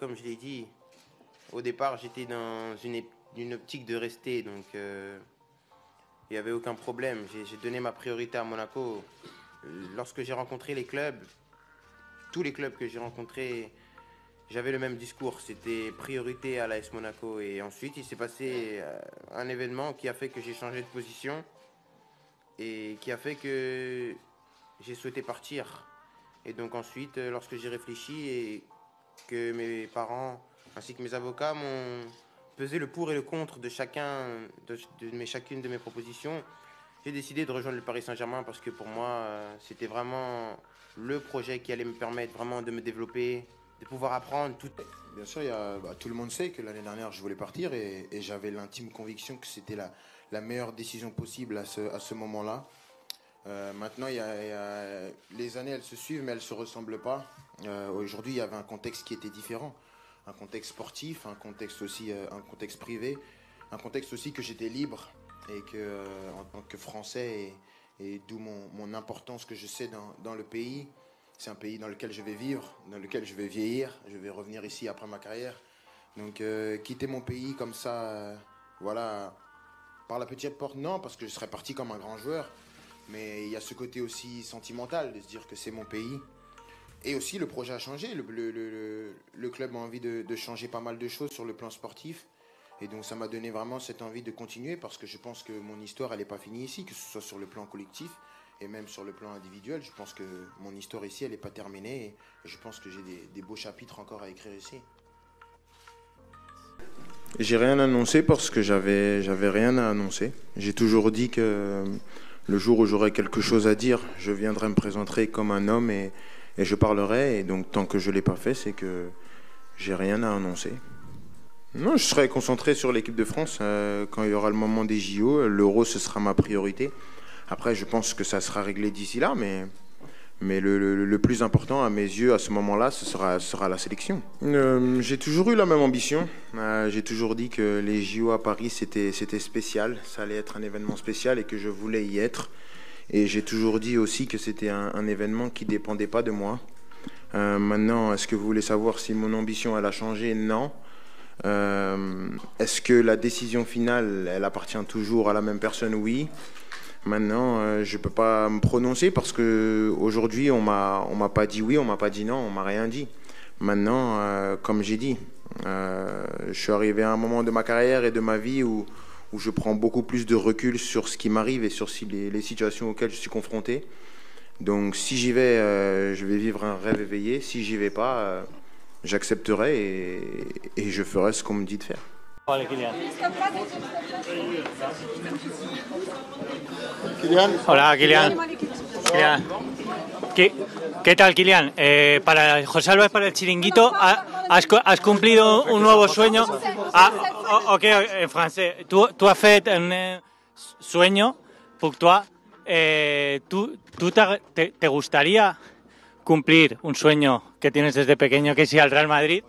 comme je l'ai dit, au départ, j'étais dans une optique de rester, donc il n'y avait aucun problème. J'ai donné ma priorité à Monaco. Lorsque j'ai rencontré les clubs, tous les clubs que j'ai rencontrés, j'avais le même discours. C'était priorité à l'AS Monaco. Et ensuite, il s'est passé un événement qui a fait que j'ai changé de position et qui a fait que j'ai souhaité partir. Et donc ensuite, lorsque j'ai réfléchi et que mes parents ainsi que mes avocats m'ont pesé le pour et le contre de chacune de mes propositions, j'ai décidé de rejoindre le Paris Saint-Germain parce que pour moi, c'était vraiment le projet qui allait me permettre vraiment de me développer, de pouvoir apprendre tout. Bien sûr, tout le monde sait que l'année dernière, je voulais partir et j'avais l'intime conviction que c'était la meilleure décision possible à ce moment-là. Maintenant, les années, elles se suivent, mais elles ne se ressemblent pas. Aujourd'hui, il y avait un contexte qui était différent. Un contexte sportif, un contexte aussi, un contexte privé, un contexte aussi que j'étais libre et que, en tant que Français, et d'où mon importance que je sais dans le pays. C'est un pays dans lequel je vais vivre, dans lequel je vais vieillir. Je vais revenir ici après ma carrière. Donc, quitter mon pays comme ça, voilà, par la petite porte, non, parce que je serais parti comme un grand joueur. Mais il y a ce côté aussi sentimental de se dire que c'est mon pays. Et aussi, le projet a changé. Le club a envie de changer pas mal de choses sur le plan sportif. Et donc, ça m'a donné vraiment cette envie de continuer parce que je pense que mon histoire, elle n'est pas finie ici, que ce soit sur le plan collectif et même sur le plan individuel. Je pense que mon histoire ici, elle n'est pas terminée. Et je pense que j'ai des beaux chapitres encore à écrire ici. J'ai rien annoncé parce que j'avais rien à annoncer. J'ai toujours dit que le jour où j'aurai quelque chose à dire, je viendrai me présenter comme un homme et je parlerai. Et donc, tant que je ne l'ai pas fait, c'est que j'ai rien à annoncer. Non, je serai concentré sur l'équipe de France. Quand il y aura le moment des JO, l'Euro, ce sera ma priorité. Après, je pense que ça sera réglé d'ici là, mais le plus important à mes yeux à ce moment-là, ce sera la sélection. J'ai toujours eu la même ambition. J'ai toujours dit que les JO à Paris, c'était spécial. Ça allait être un événement spécial et que je voulais y être. Et j'ai toujours dit aussi que c'était un événement qui ne dépendait pas de moi. Maintenant, est-ce que vous voulez savoir si mon ambition elle a changé? Non. Est-ce que la décision finale, elle appartient toujours à la même personne? Oui. Maintenant, je ne peux pas me prononcer parce qu'aujourd'hui, on m'a pas dit oui, on m'a pas dit non, on m'a rien dit. Maintenant, comme j'ai dit, je suis arrivé à un moment de ma carrière et de ma vie où je prends beaucoup plus de recul sur ce qui m'arrive et sur les situations auxquelles je suis confronté. Donc si j'y vais, je vais vivre un rêve éveillé. Si j'y vais pas, j'accepterai et je ferai ce qu'on me dit de faire. Vale, Kylian. Kylian. Hola, Kylian. Kylian. ¿Qué tal, Kylian? Para José Álvarez, para el Chiringuito, has cumplido un nuevo sueño. Ok, en français. Tu as fait un sueño pour toi. ¿Te gustaría cumplir un sueño que tienes desde pequeño, que es ir al Real Madrid?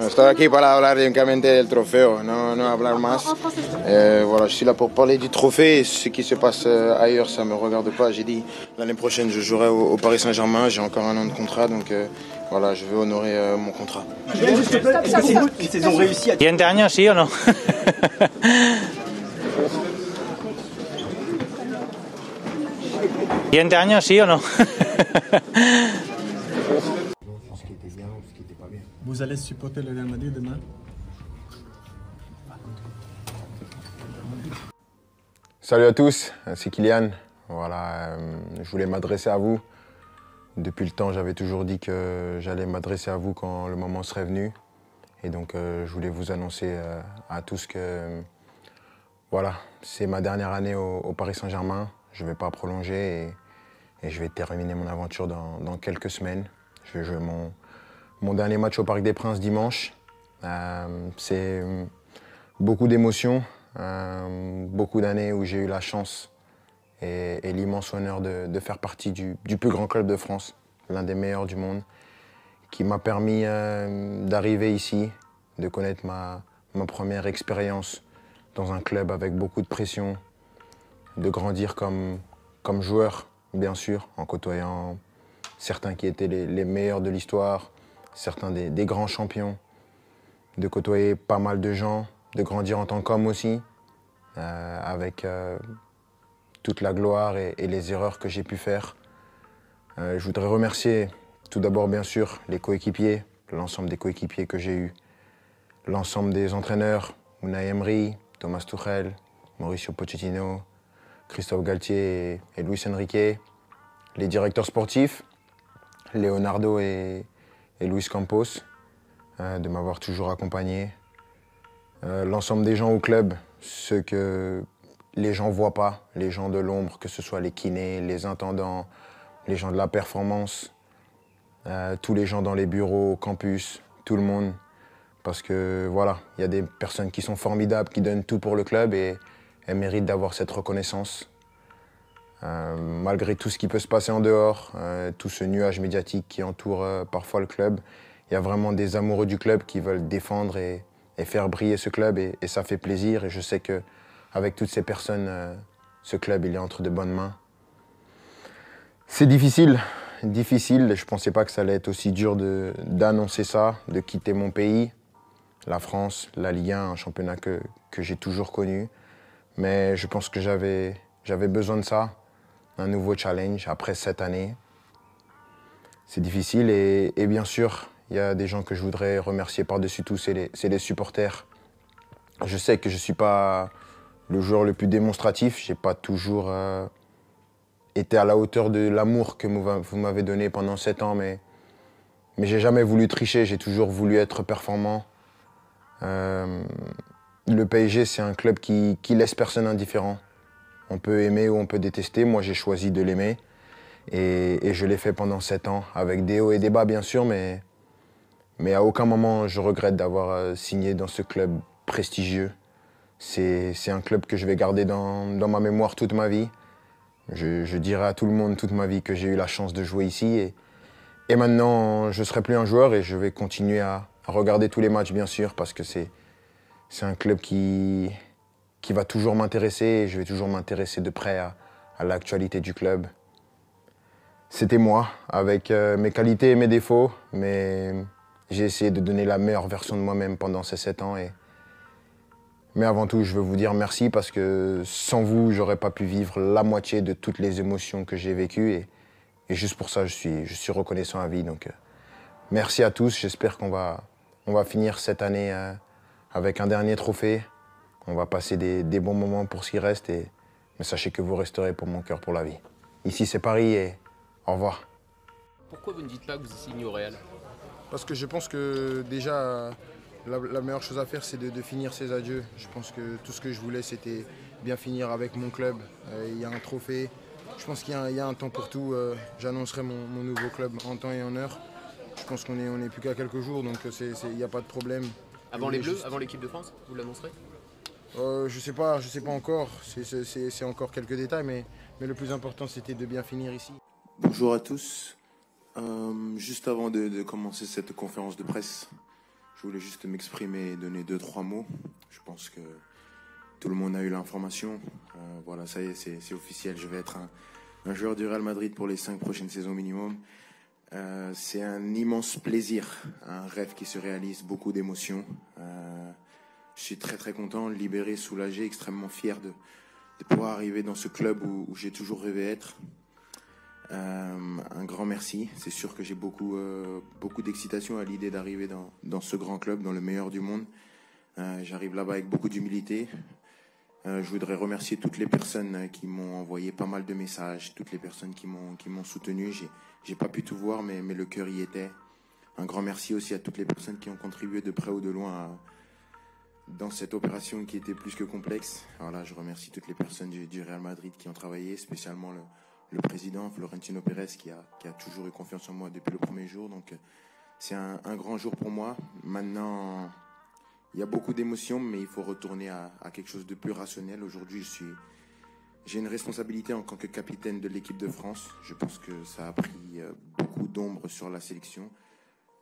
Estoy aquí para hablar únicamente del trofeo, no hablar más. Voilà, je suis là pour parler du trophée et ce qui se passe ailleurs, ça me regarde pas. J'ai dit l'année prochaine je jouerai au Paris Saint-Germain, j'ai encore un an de contrat, donc voilà, je vais honorer mon contrat. Est-ce que c'est une saison réussie? ¿Siguiente año, sí o no? ¿Siguiente año, sí o no? Vous allez supporter le Real Madrid demain? Salut à tous, c'est Kylian. Voilà, je voulais m'adresser à vous. Depuis le temps, j'avais toujours dit que j'allais m'adresser à vous quand le moment serait venu. Et donc, je voulais vous annoncer à tous que voilà, c'est ma dernière année au Paris Saint-Germain. Je ne vais pas prolonger et je vais terminer mon aventure dans quelques semaines. Je vais jouer mon dernier match au Parc des Princes dimanche. C'est beaucoup d'émotions, beaucoup d'années où j'ai eu la chance et l'immense honneur de faire partie du plus grand club de France, l'un des meilleurs du monde, qui m'a permis d'arriver ici, de connaître ma première expérience dans un club avec beaucoup de pression, de grandir comme joueur, bien sûr, en côtoyant certains qui étaient les meilleurs de l'histoire, certains des grands champions. de côtoyer pas mal de gens, de grandir en tant qu'homme aussi, avec toute la gloire et les erreurs que j'ai pu faire. Je voudrais remercier tout d'abord bien sûr les coéquipiers, l'ensemble des coéquipiers que j'ai eus, l'ensemble des entraîneurs, Unai Emery, Thomas Tuchel, Mauricio Pochettino, Christophe Galtier et Luis Enrique, les directeurs sportifs, Leonardo et Luis Campos, de m'avoir toujours accompagné, l'ensemble des gens au club, ceux que les gens ne voient pas, les gens de l'ombre, que ce soit les kinés, les intendants, les gens de la performance, tous les gens dans les bureaux, au campus, tout le monde. Parce que voilà, il y a des personnes qui sont formidables, qui donnent tout pour le club et elles méritent d'avoir cette reconnaissance. Malgré tout ce qui peut se passer en dehors, tout ce nuage médiatique qui entoure parfois le club, il y a vraiment des amoureux du club qui veulent défendre et faire briller ce club et ça fait plaisir. Et je sais qu'avec toutes ces personnes, ce club il est entre de bonnes mains. C'est difficile. Je ne pensais pas que ça allait être aussi dur d'annoncer ça, de quitter mon pays, la France, la Ligue 1, un championnat que j'ai toujours connu. Mais je pense que j'avais besoin de ça, un nouveau challenge après 7 années. C'est difficile et bien sûr, il y a des gens que je voudrais remercier par-dessus tout, c'est les supporters. Je sais que je ne suis pas le joueur le plus démonstratif, je n'ai pas toujours été à la hauteur de l'amour que vous m'avez donné pendant 7 ans, mais j'ai jamais voulu tricher, j'ai toujours voulu être performant. Le PSG, c'est un club qui laisse personne indifférent. On peut aimer ou on peut détester, moi j'ai choisi de l'aimer et je l'ai fait pendant 7 ans, avec des hauts et des bas bien sûr, mais à aucun moment je regrette d'avoir signé dans ce club prestigieux. C'est un club que je vais garder dans ma mémoire toute ma vie. Je dirai à tout le monde toute ma vie que j'ai eu la chance de jouer ici. Et maintenant, je ne serai plus un joueur et je vais continuer à regarder tous les matchs, bien sûr, parce que c'est un club qui va toujours m'intéresser et je vais toujours m'intéresser de près à l'actualité du club. C'était moi, avec mes qualités et mes défauts, mais j'ai essayé de donner la meilleure version de moi-même pendant ces 7 ans. Mais avant tout, je veux vous dire merci parce que sans vous, j'aurais pas pu vivre la moitié de toutes les émotions que j'ai vécues. Et juste pour ça, je suis reconnaissant à vie. Donc, merci à tous. J'espère qu'on va finir cette année avec un dernier trophée. On va passer des bons moments pour ce qui reste. Mais sachez que vous resterez pour mon cœur pour la vie. Ici, c'est Paris et au revoir. Pourquoi vous ne dites pas que vous signez au Real? Parce que je pense que déjà, la meilleure chose à faire, c'est de finir ses adieux. Je pense que tout ce que je voulais, c'était bien finir avec mon club. Il y a un trophée. Je pense qu'il y a un temps pour tout. J'annoncerai mon nouveau club en temps et en heure. Je pense qu'on est plus qu'à quelques jours, donc il n'y a pas de problème. Avant les Bleus, avant l'équipe de France, vous l'annoncerez? Je sais pas encore. C'est encore quelques détails, mais le plus important, c'était de bien finir ici. Bonjour à tous. Juste avant de commencer cette conférence de presse, je voulais juste m'exprimer et donner 2-3 mots. Je pense que tout le monde a eu l'information. Voilà, ça y est, c'est officiel. Je vais être un joueur du Real Madrid pour les 5 prochaines saisons minimum. C'est un immense plaisir, un rêve qui se réalise, beaucoup d'émotions. Je suis très très content, libéré, soulagé, extrêmement fier de pouvoir arriver dans ce club où j'ai toujours rêvé être. Un grand merci. C'est sûr que j'ai beaucoup d'excitation à l'idée d'arriver dans ce grand club, dans le meilleur du monde. J'arrive là-bas avec beaucoup d'humilité. Je voudrais remercier toutes les personnes qui m'ont envoyé pas mal de messages, toutes les personnes qui m'ont soutenu. J'ai pas pu tout voir, mais le cœur y était. Un grand merci aussi à toutes les personnes qui ont contribué de près ou de loin dans cette opération qui était plus que complexe. Alors là, je remercie toutes les personnes du Real Madrid qui ont travaillé, spécialement le président Florentino Pérez qui a toujours eu confiance en moi depuis le premier jour. Donc c'est un grand jour pour moi. Maintenant, il y a beaucoup d'émotions, mais il faut retourner à quelque chose de plus rationnel. Aujourd'hui, j'ai une responsabilité en tant que capitaine de l'équipe de France. Je pense que ça a pris beaucoup d'ombre sur la sélection.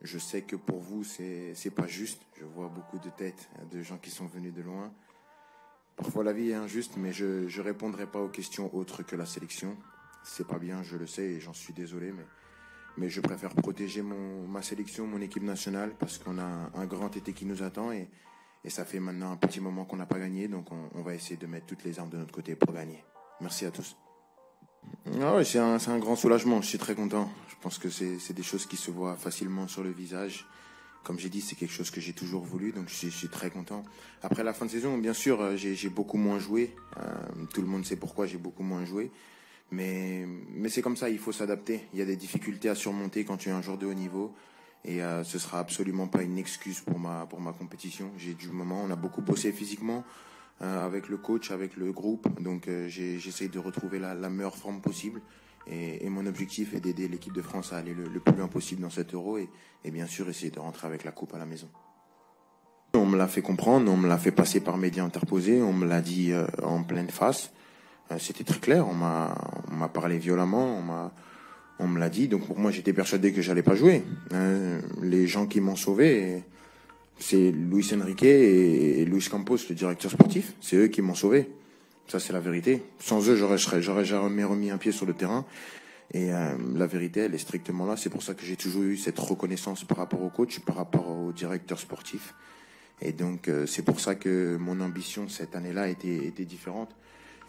Je sais que pour vous, c'est pas juste. Je vois beaucoup de têtes de gens qui sont venus de loin. Parfois, la vie est injuste, mais je répondrai pas aux questions autres que la sélection. C'est pas bien, je le sais, et j'en suis désolé, mais je préfère protéger ma sélection, mon équipe nationale, parce qu'on a un grand été qui nous attend et ça fait maintenant un petit moment qu'on n'a pas gagné, donc on va essayer de mettre toutes les armes de notre côté pour gagner. Merci à tous. Ah ouais, c'est un grand soulagement, je suis très content. Je pense que c'est des choses qui se voient facilement sur le visage. Comme j'ai dit, c'est quelque chose que j'ai toujours voulu, donc je suis très content. Après la fin de saison, bien sûr, j'ai beaucoup moins joué. Tout le monde sait pourquoi j'ai beaucoup moins joué. Mais c'est comme ça, il faut s'adapter. Il y a des difficultés à surmonter quand tu es un joueur de haut niveau. Et ce sera absolument pas une excuse pour ma compétition. J'ai du moment, on a beaucoup bossé physiquement avec le coach, avec le groupe. Donc j'essaie de retrouver la meilleure forme possible. Et mon objectif est d'aider l'équipe de France à aller le plus loin possible dans cet Euro et bien sûr essayer de rentrer avec la coupe à la maison. On me l'a fait comprendre, on me l'a fait passer par médias interposés, on me l'a dit en pleine face. C'était très clair, on m'a parlé violemment, on me l'a dit. Donc pour moi, j'étais persuadé que j'allais pas jouer. Les gens qui m'ont sauvé, c'est Luis Enrique et Luis Campos, le directeur sportif. C'est eux qui m'ont sauvé. Ça, c'est la vérité. Sans eux, j'aurais jamais remis un pied sur le terrain. Et la vérité, elle est strictement là. C'est pour ça que j'ai toujours eu cette reconnaissance par rapport au coach, par rapport au directeur sportif. Et donc, c'est pour ça que mon ambition cette année-là était différente.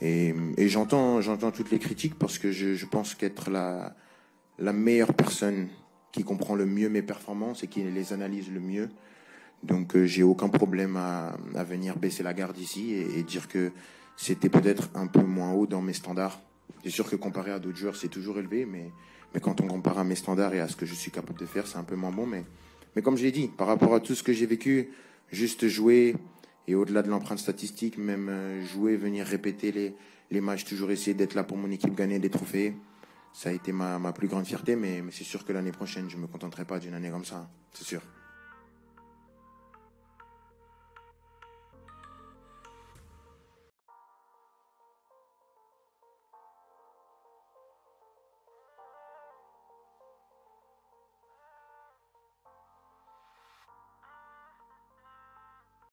Et j'entends toutes les critiques parce que je pense qu'être la meilleure personne qui comprend le mieux mes performances et qui les analyse le mieux. Donc, j'ai aucun problème à venir baisser la garde ici et dire que c'était peut-être un peu moins haut dans mes standards. C'est sûr que comparé à d'autres joueurs, c'est toujours élevé, mais quand on compare à mes standards et à ce que je suis capable de faire, c'est un peu moins bon. Mais comme je l'ai dit, par rapport à tout ce que j'ai vécu, juste jouer, et au-delà de l'empreinte statistique, même jouer, venir répéter les matchs, toujours essayer d'être là pour mon équipe, gagner des trophées, ça a été ma plus grande fierté, mais c'est sûr que l'année prochaine, je ne me contenterai pas d'une année comme ça, c'est sûr.